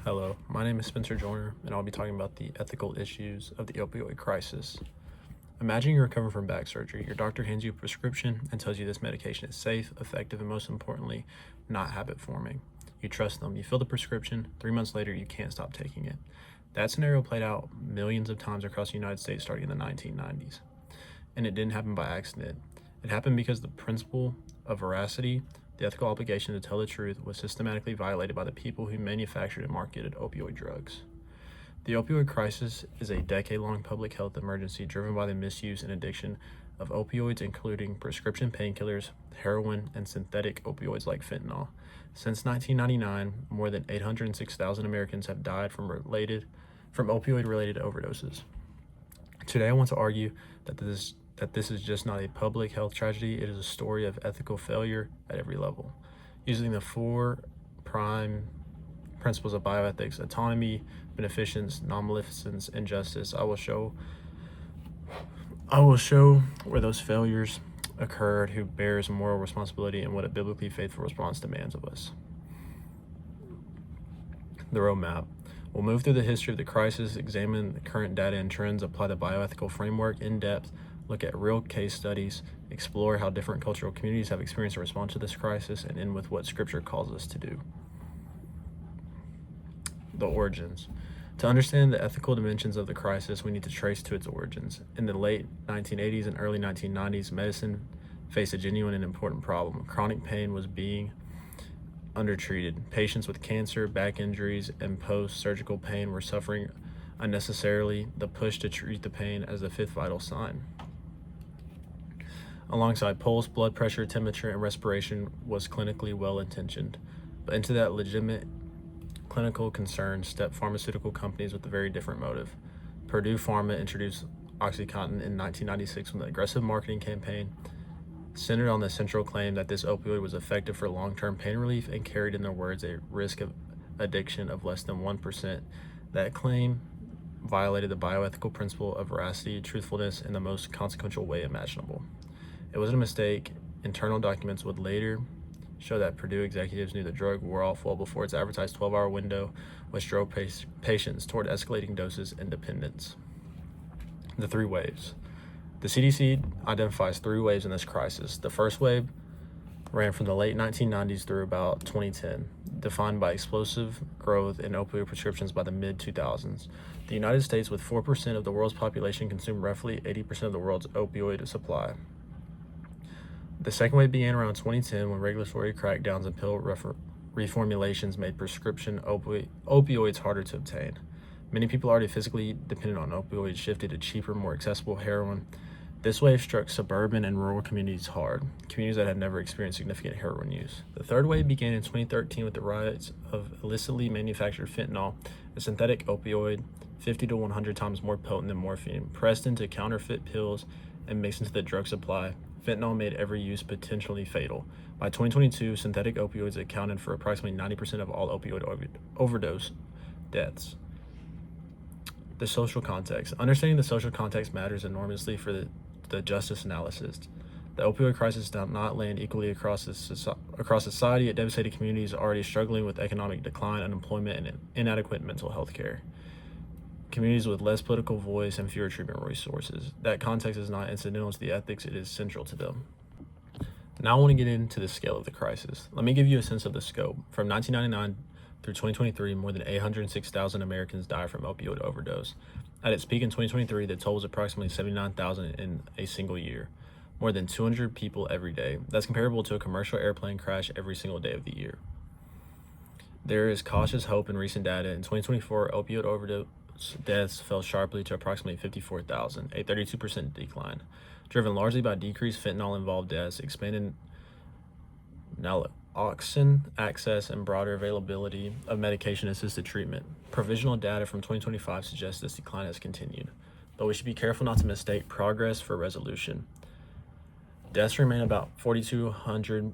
Hello, my name is Spencer Joyner, and I'll be talking about the ethical issues of the opioid crisis. Imagine you're recovering from back surgery. Your doctor hands you a prescription and tells you this medication is safe, effective, and most importantly, not habit forming. You trust them. You fill the prescription. 3 months later, you can't stop taking it. That scenario played out millions of times across the United States starting in the 1990s. And it didn't happen by accident. It happened because the principle of veracity, the ethical obligation to tell the truth, was systematically violated by the people who manufactured and marketed opioid drugs. The opioid crisis is a decade-long public health emergency driven by the misuse and addiction of opioids, including prescription painkillers, heroin, and synthetic opioids like fentanyl. Since 1999, more than 806,000 Americans have died from opioid-related overdoses. Today, I want to argue that this is just not a public health tragedy, it is a story of ethical failure at every level. Using the four prime principles of bioethics: autonomy, beneficence, non-maleficence, and justice, I will show where those failures occurred, who bears moral responsibility, and what a biblically faithful response demands of us. The roadmap. We'll move through the history of the crisis, examine the current data and trends, apply the bioethical framework in depth, look at real case studies, explore how different cultural communities have experienced a response to this crisis, and end with what Scripture calls us to do. The origins. To understand the ethical dimensions of the crisis, we need to trace to its origins. In the late 1980s and early 1990s, medicine faced a genuine and important problem. Chronic pain was being undertreated. Patients with cancer, back injuries, and post-surgical pain were suffering unnecessarily. The push to treat the pain as the fifth vital sign, alongside pulse, blood pressure, temperature, and respiration, was clinically well-intentioned. But into that legitimate clinical concern stepped pharmaceutical companies with a very different motive. Purdue Pharma introduced OxyContin in 1996 with an aggressive marketing campaign centered on the central claim that this opioid was effective for long-term pain relief and carried, in their words, a risk of addiction of less than 1%. That claim violated the bioethical principle of veracity, truthfulness, in the most consequential way imaginable. It wasn't a mistake. Internal documents would later show that Purdue executives knew the drug wore off well before its advertised 12-hour window, which drove patients toward escalating doses and dependence. The three waves. The CDC identifies three waves in this crisis. The first wave ran from the late 1990s through about 2010, defined by explosive growth in opioid prescriptions by the mid-2000s. The United States, with 4% of the world's population, consumed roughly 80% of the world's opioid supply. The second wave began around 2010 when regulatory crackdowns and pill reformulations made prescription opioids harder to obtain. Many people already physically dependent on opioids shifted to cheaper, more accessible heroin. This wave struck suburban and rural communities hard, communities that had never experienced significant heroin use. The third wave began in 2013 with the rise of illicitly manufactured fentanyl, a synthetic opioid 50 to 100 times more potent than morphine, pressed into counterfeit pills and mixed into the drug supply. Fentanyl made every use potentially fatal. By 2022, synthetic opioids accounted for approximately 90% of all opioid overdose deaths. The social context. Understanding the social context matters enormously for the justice analysis. The opioid crisis did not land equally across society. It devastated communities already struggling with economic decline, unemployment, and inadequate mental health care. Communities with less political voice and fewer treatment resources. That context is not incidental to the ethics, it is central to them. Now I want to get into the scale of the crisis. Let me give you a sense of the scope. From 1999 through 2023, more than 806,000 Americans died from opioid overdose. At its peak in 2023, the toll was approximately 79,000 in a single year, more than 200 people every day. That's comparable to a commercial airplane crash every single day of the year. There is cautious hope in recent data. In 2024, opioid overdose deaths fell sharply to approximately 54,000, a 32% decline, driven largely by decreased fentanyl-involved deaths, expanded naloxone access, and broader availability of medication-assisted treatment. Provisional data from 2025 suggests this decline has continued, but we should be careful not to mistake progress for resolution. Deaths remain about 4,200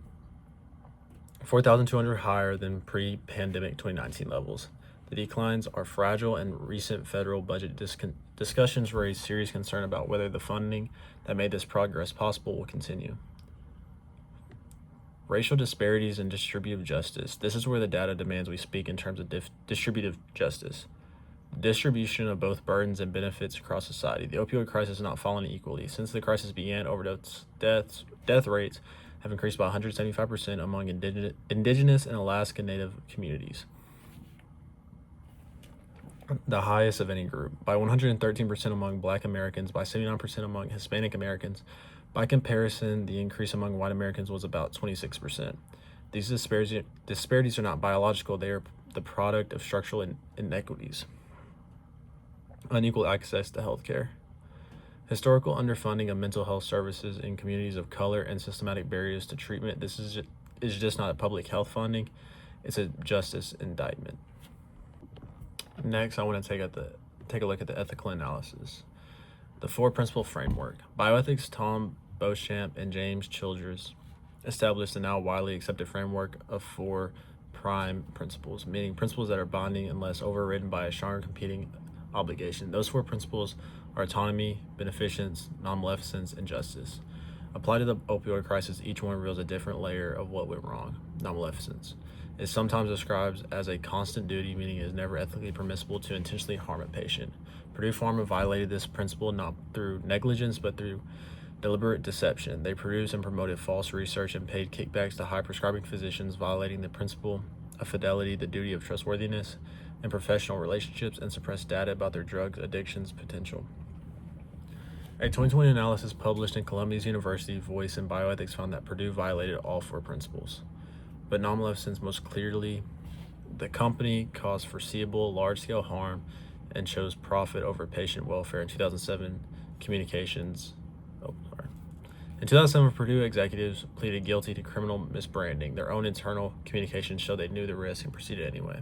higher than pre-pandemic 2019 levels. The declines are fragile, and recent federal budget discussions raise serious concern about whether the funding that made this progress possible will continue. Racial disparities and distributive justice. This is where the data demands we speak in terms of distributive justice. Distribution of both burdens and benefits across society. The opioid crisis has not fallen equally. Since the crisis began, overdose death rates have increased by 175% among indigenous and Alaska Native communities, the highest of any group, by 113% among Black Americans, by 79% among Hispanic Americans. By comparison, the increase among white Americans was about 26%. These disparities are not biological, they are the product of structural inequities. Unequal access to healthcare. Historical underfunding of mental health services in communities of color and systematic barriers to treatment. This is just not a public health funding, it's a justice indictment. Next, I want to take a look at the ethical analysis. The four-principle framework. Bioethics, Tom Beauchamp and James Childress established a now widely accepted framework of four prime principles, meaning principles that are binding unless overridden by a stronger competing obligation. Those four principles are autonomy, beneficence, non-maleficence, and justice. Applied to the opioid crisis, each one reveals a different layer of what went wrong. Non-maleficence is sometimes described as a constant duty, meaning it is never ethically permissible to intentionally harm a patient. Purdue Pharma violated this principle not through negligence, but through deliberate deception. They produced and promoted false research and paid kickbacks to high prescribing physicians, violating the principle of fidelity, the duty of trustworthiness, and professional relationships, and suppressed data about their drugs' addiction's potential. A 2020 analysis published in Columbia University Voice in Bioethics found that Purdue violated all four principles. But non-maleficence most clearly, the company caused foreseeable large-scale harm and chose profit over patient welfare. In 2007, In 2007, Purdue executives pleaded guilty to criminal misbranding. Their own internal communications showed they knew the risk and proceeded anyway.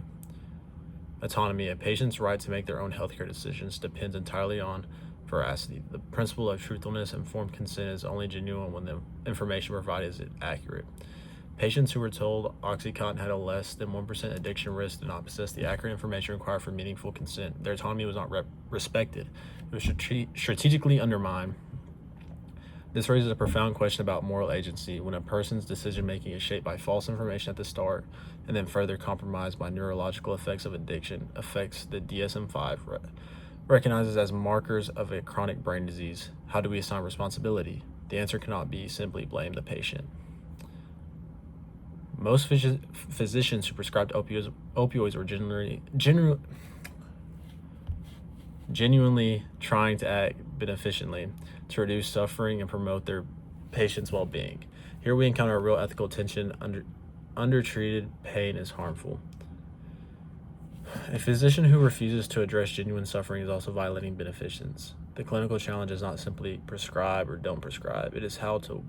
Autonomy. A patient's right to make their own healthcare decisions depends entirely on veracity. The principle of truthfulness and informed consent is only genuine when the information provided is accurate. Patients who were told OxyContin had a less than 1% addiction risk did not possess the accurate information required for meaningful consent. Their autonomy was not respected. It was strategically undermined. This raises a profound question about moral agency. When a person's decision-making is shaped by false information at the start and then further compromised by neurological effects of addiction, affects the DSM-5 recognizes as markers of a chronic brain disease. How do we assign responsibility? The answer cannot be simply blame the patient. Most physicians who prescribed opioids were genuinely trying to act beneficiently to reduce suffering and promote their patients' well-being. Here we encounter a real ethical tension. Undertreated pain is harmful. A physician who refuses to address genuine suffering is also violating beneficence. The clinical challenge is not simply prescribe or don't prescribe. It is how to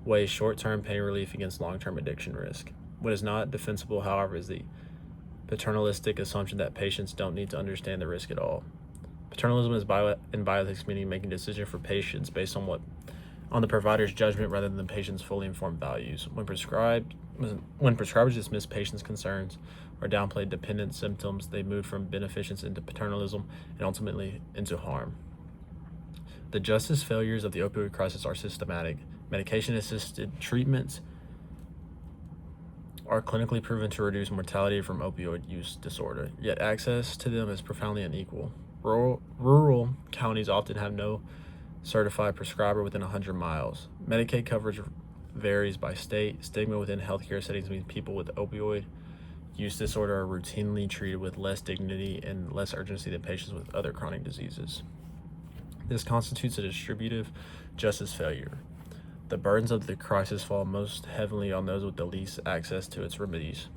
weigh short-term pain relief against long-term addiction risk. What is not defensible, however, is the paternalistic assumption that patients don't need to understand the risk at all. Paternalism is in bioethics, meaning making decisions for patients based on the provider's judgment rather than the patient's fully informed values. When prescribers dismiss patients' concerns or downplay dependent symptoms, they move from beneficence into paternalism and ultimately into harm. The justice failures of the opioid crisis are systematic. Medication-assisted treatments are clinically proven to reduce mortality from opioid use disorder, yet access to them is profoundly unequal. Rural counties often have no certified prescriber within 100 miles. Medicaid coverage varies by state. Stigma within healthcare settings means people with opioid use disorder are routinely treated with less dignity and less urgency than patients with other chronic diseases. This constitutes a distributive justice failure. The burdens of the crisis fall most heavily on those with the least access to its remedies.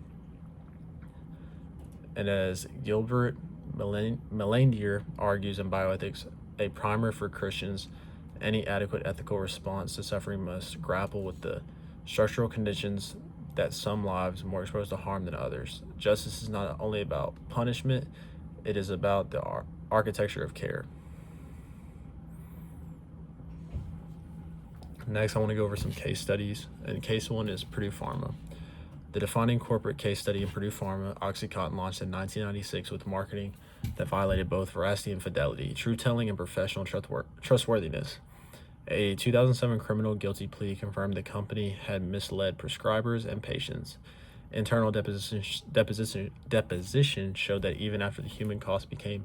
And as Gilbert Melandier argues in Bioethics, a primer for Christians, any adequate ethical response to suffering must grapple with the structural conditions that some lives are more exposed to harm than others. Justice is not only about punishment, it is about the architecture of care. Next, I want to go over some case studies, and case one is Purdue Pharma. The defining corporate case study in Purdue Pharma, OxyContin launched in 1996 with marketing that violated both veracity and fidelity, truth-telling and professional trustworthiness. A 2007 criminal guilty plea confirmed the company had misled prescribers and patients. Internal deposition showed that even after the human cost became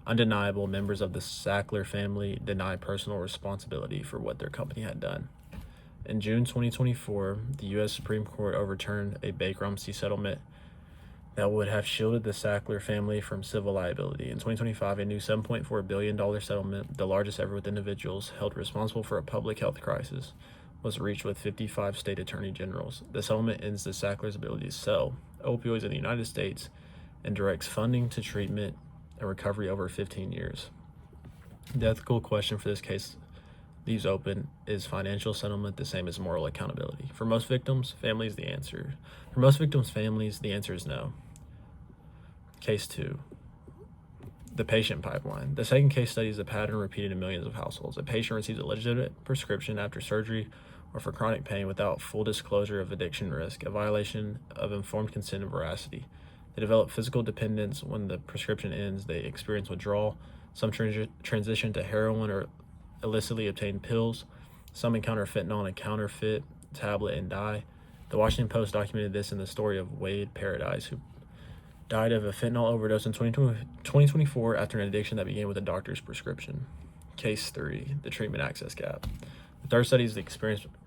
undeniable, members of the Sackler family denied personal responsibility for what their company had done. In June 2024, the U.S. Supreme Court overturned a bankruptcy settlement that would have shielded the Sackler family from civil liability. In 2025, a new $7.4 billion settlement, the largest ever with individuals held responsible for a public health crisis, was reached with 55 state attorney generals. The settlement ends the Sacklers' ability to sell opioids in the United States and directs funding to treatment and recovery over 15 years. The ethical question for this case leaves open: is financial settlement the same as moral accountability? For most victims' families, the answer is no. Case 2. The patient pipeline. The second case study is a pattern repeated in millions of households. A patient receives a legitimate prescription after surgery or for chronic pain without full disclosure of addiction risk, a violation of informed consent and veracity. They develop physical dependence. When the prescription ends, they experience withdrawal. Some transition to heroin or illicitly obtained pills. Some encounter fentanyl in a counterfeit tablet and die. The Washington Post documented this in the story of Wade Paradise, who died of a fentanyl overdose in 2024 after an addiction that began with a doctor's prescription. Case 3, the treatment access gap. The third study is the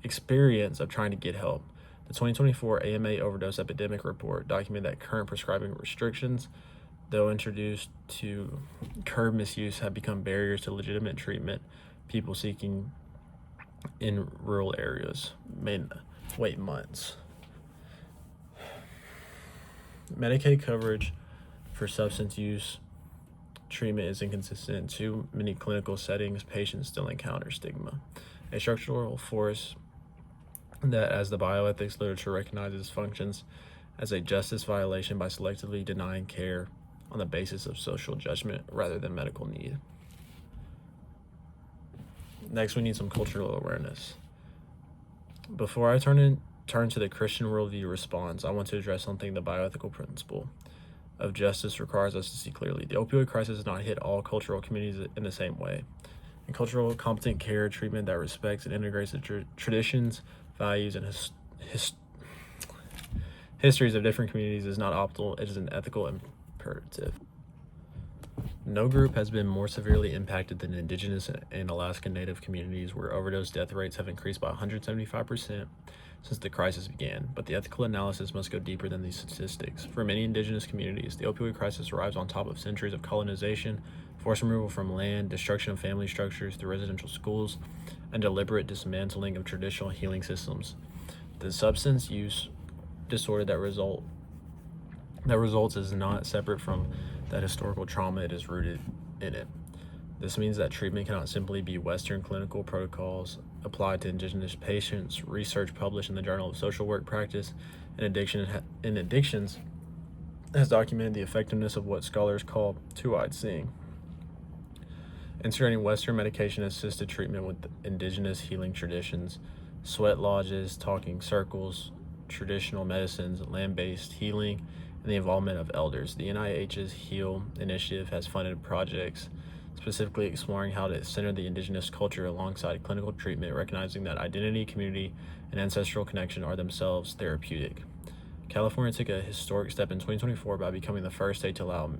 experience of trying to get help. The 2024 AMA overdose epidemic report documented that current prescribing restrictions, though introduced to curb misuse, have become barriers to legitimate treatment. People seeking in rural areas may wait months. Medicaid coverage for substance use treatment is inconsistent. In too many clinical settings, patients still encounter stigma, a structural force that, as the bioethics literature recognizes, functions as a justice violation by selectively denying care on the basis of social judgment rather than medical need. Next, we need some cultural awareness. Before I turn to the Christian worldview response, I want to address something the bioethical principle of justice requires us to see clearly. The opioid crisis does not hit all cultural communities in the same way. And cultural competent care treatment that respects and integrates the traditions, values, and histories of different communities is not optimal. It is an ethical imperative. No group has been more severely impacted than Indigenous and Alaska Native communities, where overdose death rates have increased by 175% since the crisis began. But the ethical analysis must go deeper than these statistics. For many Indigenous communities, the opioid crisis arrives on top of centuries of colonization, forced removal from land, destruction of family structures through residential schools, and deliberate dismantling of traditional healing systems. The substance use disorder that results is not separate from that historical trauma. It is rooted in it. This means that treatment cannot simply be Western clinical protocols applied to Indigenous patients. Research published in the Journal of Social Work Practice and Addictions has documented the effectiveness of what scholars call two-eyed seeing. Integrating Western medication-assisted treatment with Indigenous healing traditions, sweat lodges, talking circles, traditional medicines, land-based healing, and the involvement of elders. The NIH's HEAL initiative has funded projects specifically exploring how to center the Indigenous culture alongside clinical treatment, recognizing that identity, community, and ancestral connection are themselves therapeutic. California took a historic step in 2024 by becoming the first state to allow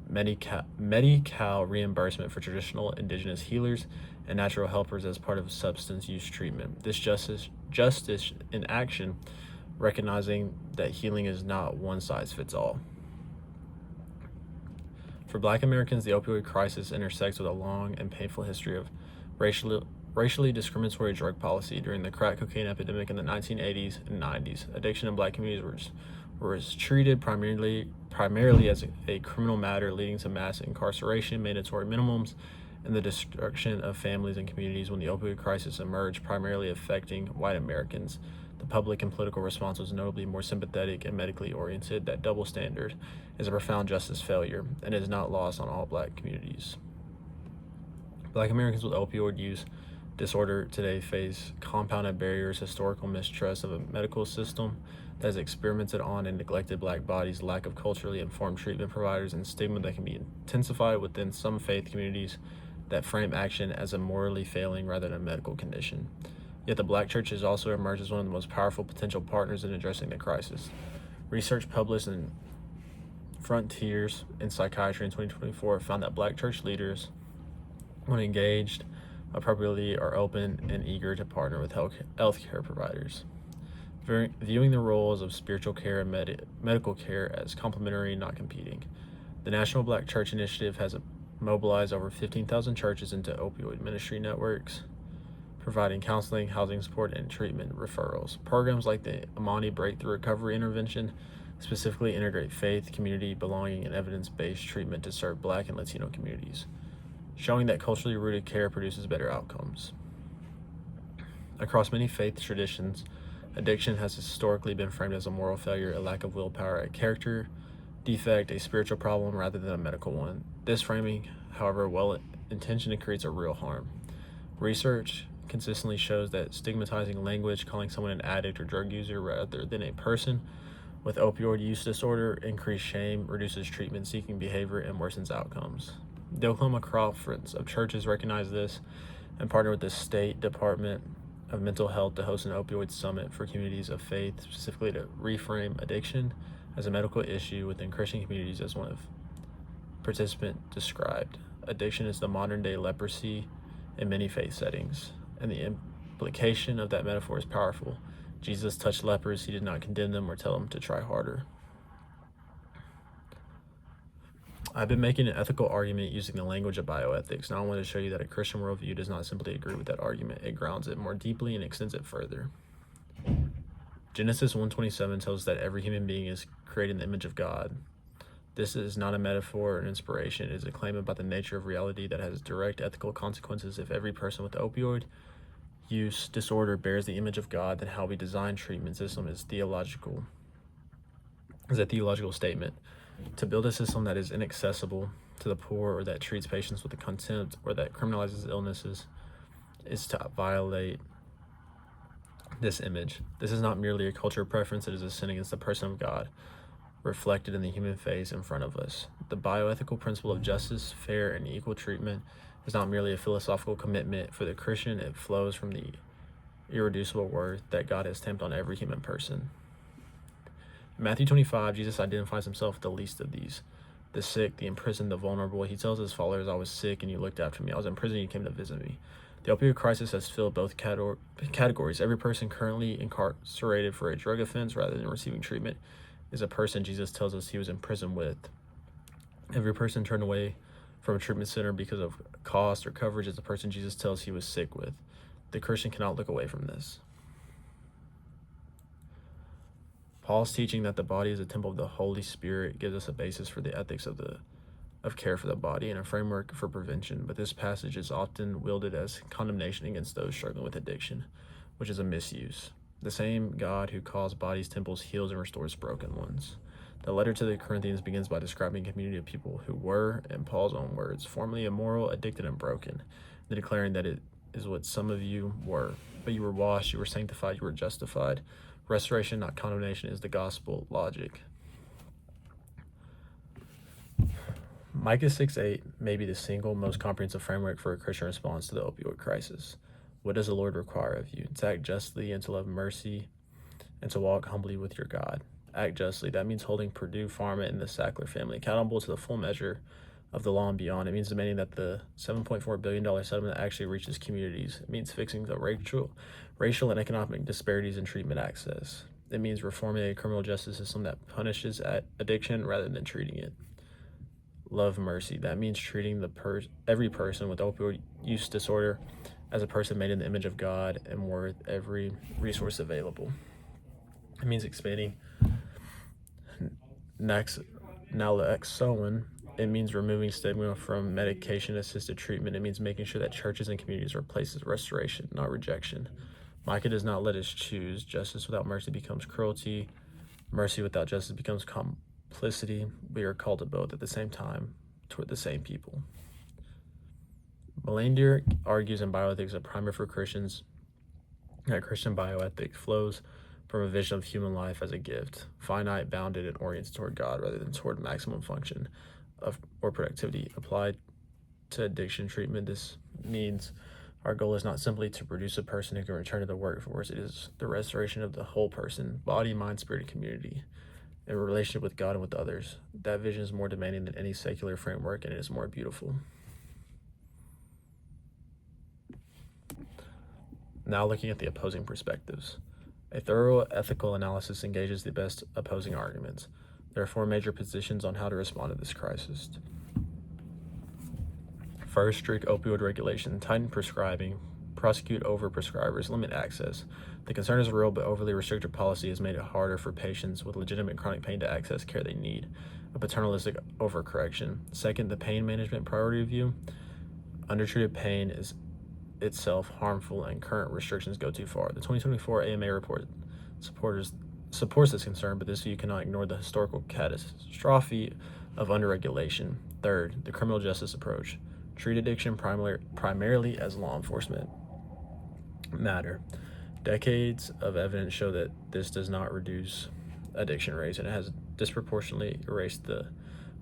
Medi-Cal reimbursement for traditional Indigenous healers and natural helpers as part of substance use treatment. This justice in action, recognizing that healing is not one size fits all. For Black Americans, the opioid crisis intersects with a long and painful history of racially discriminatory drug policy. During the crack cocaine epidemic in the 1980s and 90s, addiction in Black communities was treated primarily as a criminal matter, leading to mass incarceration, mandatory minimums, and the destruction of families and communities. When the opioid crisis emerged, primarily affecting white Americans, the public and political response was notably more sympathetic and medically oriented. That double standard is a profound justice failure and is not lost on all Black communities. Black Americans with opioid use disorder today face compounded barriers, historical mistrust of a medical system that has experimented on and neglected Black bodies, lack of culturally informed treatment providers, and stigma that can be intensified within some faith communities that frame action as a morally failing rather than a medical condition. Yet the Black church has also emerged as one of the most powerful potential partners in addressing the crisis. Research published in Frontiers in Psychiatry in 2024 found that Black church leaders, when engaged appropriately, are open and eager to partner with healthcare providers, viewing the roles of spiritual care and medical care as complementary, not competing. The National Black Church Initiative has mobilized over 15,000 churches into opioid ministry networks, providing counseling, housing support, and treatment referrals. Programs like the Amani Breakthrough Recovery Intervention specifically integrate faith, community, belonging, and evidence-based treatment to serve Black and Latino communities, showing that culturally rooted care produces better outcomes. Across many faith traditions, addiction has historically been framed as a moral failure, a lack of willpower, a character defect, a spiritual problem rather than a medical one. This framing, however well-intentioned, creates a real harm. Research consistently shows that stigmatizing language, calling someone an addict or drug user rather than a person with opioid use disorder, increases shame, reduces treatment-seeking behavior, and worsens outcomes. The Oklahoma Conference of Churches recognize this and partnered with the State Department of Mental Health to host an opioid summit for communities of faith, specifically to reframe addiction as a medical issue within Christian communities. As one of participant described, addiction is the modern-day leprosy in many faith settings, and the implication of that metaphor is powerful. Jesus touched lepers. He did not condemn them or tell them to try harder. I've been making an ethical argument using the language of bioethics. Now I want to show you that a Christian worldview does not simply agree with that argument. It grounds it more deeply and extends it further. Genesis 1:27 tells us that every human being is created in the image of God. This is not a metaphor or an inspiration. It is a claim about the nature of reality that has direct ethical consequences. If every person with opioid use disorder bears the image of God, then how we design treatment system is a theological statement. To build a system that is inaccessible to the poor, or that treats patients with contempt, or that criminalizes illnesses, is to violate this image. This is not merely a cultural preference, it is a sin against the person of God, reflected in the human face in front of us. The bioethical principle of justice, fair, and equal treatment is not merely a philosophical commitment for the Christian, it flows from the irreducible worth that God has stamped on every human person. In Matthew 25, Jesus identifies himself with the least of these, the sick, the imprisoned, the vulnerable. He tells his followers, I was sick and you looked after me. I was in prison and you came to visit me. The opioid crisis has filled both categories. Every person currently incarcerated for a drug offense rather than receiving treatment is a person Jesus tells us he was in prison with. Every person turned away from a treatment center because of cost or coverage is the person Jesus tells he was sick with. The Christian cannot look away from this. Paul's teaching that the body is a temple of the Holy Spirit gives us a basis for the ethics of care for the body and a framework for prevention, but this passage is often wielded as condemnation against those struggling with addiction, which is a misuse. The same God who calls bodies temples heals and restores broken ones. The letter to the Corinthians begins by describing a community of people who were, in Paul's own words, formerly immoral, addicted, and broken, then declaring that it is what some of you were. But you were washed, you were sanctified, you were justified. Restoration, not condemnation, is the gospel logic. Micah 6:8 may be the single most comprehensive framework for a Christian response to the opioid crisis. What does the Lord require of you? To act justly and to love mercy and to walk humbly with your God. Act justly. That means holding Purdue Pharma and the Sackler family accountable to the full measure of the law and beyond. It means demanding that the $7.4 billion settlement actually reaches communities. It means fixing the racial and economic disparities in treatment access. It means reforming a criminal justice system that punishes addiction rather than treating it. Love mercy. That means treating every person with opioid use disorder as a person made in the image of God and worth every resource available. It means expanding naloxone. It means removing stigma from medication-assisted treatment. It means making sure that churches and communities are places of restoration, not rejection. Micah does not let us choose. Justice without mercy becomes cruelty. Mercy without justice becomes complicity. We are called to both at the same time toward the same people. Melander argues in Bioethics that primary for Christians that Christian bioethics flows from a vision of human life as a gift, finite, bounded, and oriented toward God rather than toward maximum function or productivity. Applied to addiction treatment. This means our goal is not simply to produce a person who can return to the workforce. It is the restoration of the whole person, body, mind, spirit, and community, in relationship with God and with others. That vision is more demanding than any secular framework, and it is more beautiful. Now looking at the opposing perspectives. A thorough ethical analysis engages the best opposing arguments. There are 4 major positions on how to respond to this crisis. First, strict opioid regulation, tighten prescribing, prosecute over-prescribers, limit access. The concern is real, but overly restrictive policy has made it harder for patients with legitimate chronic pain to access care they need. A paternalistic overcorrection. Second, the pain management priority review. Undertreated pain is itself harmful and current restrictions go too far. The 2024 AMA report supports this concern, but this view cannot ignore the historical catastrophe of underregulation. Third, the criminal justice approach. Treat addiction primarily as law enforcement matter. Decades of evidence show that this does not reduce addiction rates, and it has disproportionately erased the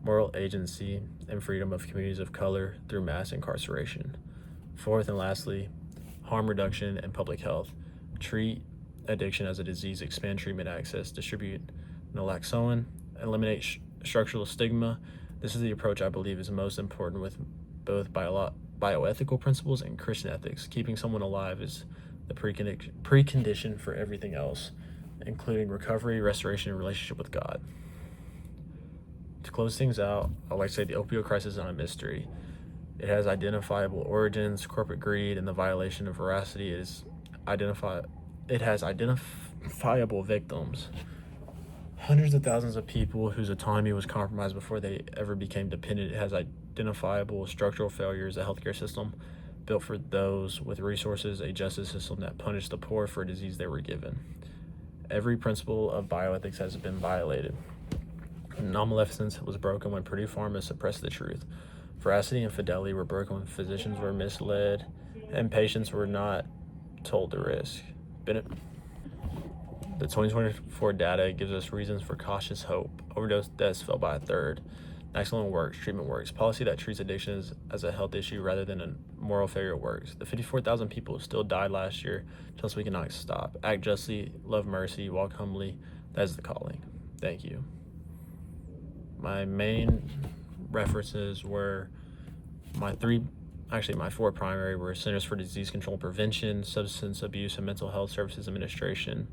moral agency and freedom of communities of color through mass incarceration. Fourth and lastly, harm reduction and public health. Treat addiction as a disease, expand treatment access, distribute naloxone, eliminate structural stigma. This is the approach I believe is most important with both bioethical principles and Christian ethics. Keeping someone alive is the precondition for everything else, including recovery, restoration, and relationship with God. To close things out, I'd like to say the opioid crisis is not a mystery. It has identifiable origins, corporate greed, and the violation of veracity. It has identifiable victims. Hundreds of thousands of people whose autonomy was compromised before they ever became dependent. It has identifiable structural failures, a healthcare system built for those with resources, a justice system that punished the poor for a disease they were given. Every principle of bioethics has been violated. Non-maleficence was broken when Purdue Pharma suppressed the truth. Veracity and fidelity were broken when physicians were misled and patients were not told the risk. The 2024 data gives us reasons for cautious hope. Overdose deaths fell by a third. Excellent works, treatment works. Policy that treats addiction as a health issue rather than a moral failure works. The 54,000 people who still died last year tell us we cannot stop. Act justly, love mercy, walk humbly. That is the calling. Thank you. My main references were my 4 primary were Centers for Disease Control and Prevention, Substance Abuse and Mental Health Services Administration,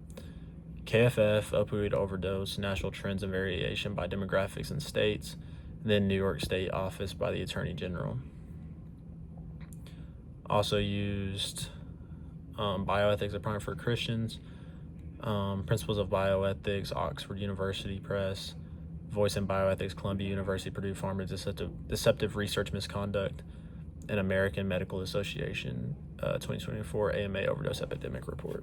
KFF, Opioid Overdose, National Trends and Variation by Demographics and States, and then New York State Office by the Attorney General. Also used Bioethics, a Primer for Christians, Principles of Bioethics, Oxford University Press, Voice in Bioethics, Columbia University, Purdue Pharma, Deceptive Research Misconduct, and American Medical Association 2024 AMA Overdose Epidemic Report.